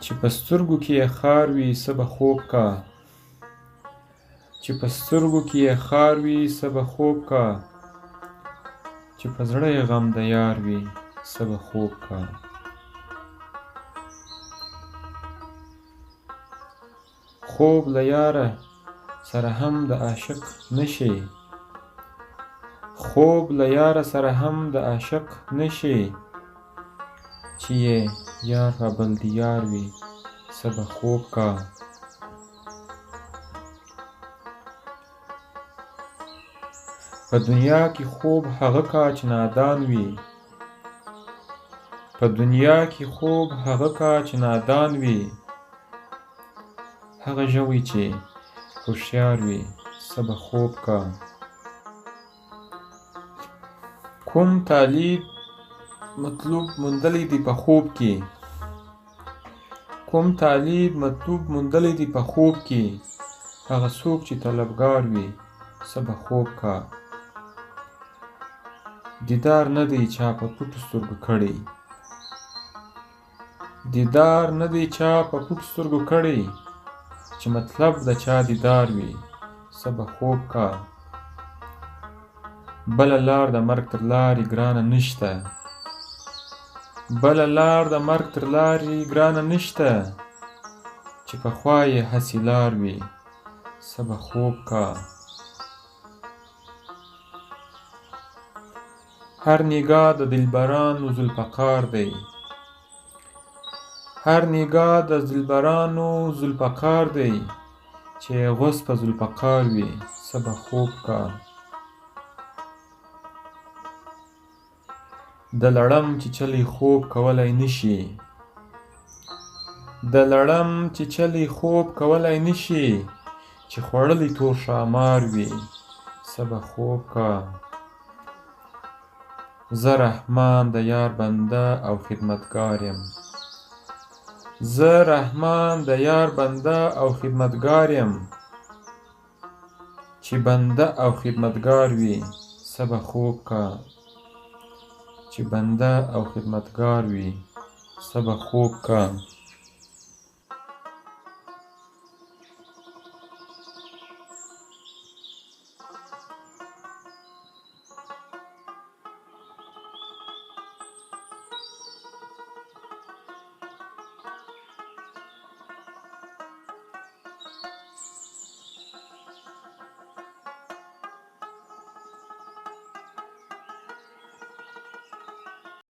چې په سترګو کې یې خار وي څه به خوب کا، چې په سترګو کې یې خار وي څه به خوب کا، چې په زړه یې غم د یار وي څه به خوب کا. خوب له یاره سره هم د عاشق نشي، خوب له یاره سره هم د عاشق نشي، چې یې یار را بل دیار وي څه به خوب کا. په دنیا کې خوب هغه کا چې نادان وي، په دنیا کې خوب هغه کا چې نادان وي، هغه ژوی چې هوښیار وي څه به خوب کا. کوم طالب مطلوب موندلی دی په خوب کې، کوم طالب مطلوب موندلی دی په خوب کې، هغه څوک چې طلبګار وي څه به خوب کا. دیدار نه دی چا په پټو سترګو کړی، دیدار نه دی چا په پټو سترګو کړی، چې مطلب د چا دیدار وي څه به خوب کا. بله لار د مرګ تر لارې ګرانه نشته، بله لار د مرګ تر لارې ګرانه نشته، چې پخوا یې هسې لار وي څه به خوب کا. هر نگاه د دلبرانو ذوالفقار دی، هر نگاه د دلبرانو ذوالفقار دی، چې غوث په ذوالفقار وي څه به خوب کا. د لړم چیچلی خوب کولی نشي، د لړم چیچلی خوب کولی نشي، چې خوړلی تور ښامار وي څه به خوب کا. زه رحمان د یار بنده او خدمتګار یم، زه رحمان د یار بنده او خدمتګار یم، چې بنده او خدمتګار وي څه به خوب کا. چې بنده او خدمتګار وي څه به خوب کا.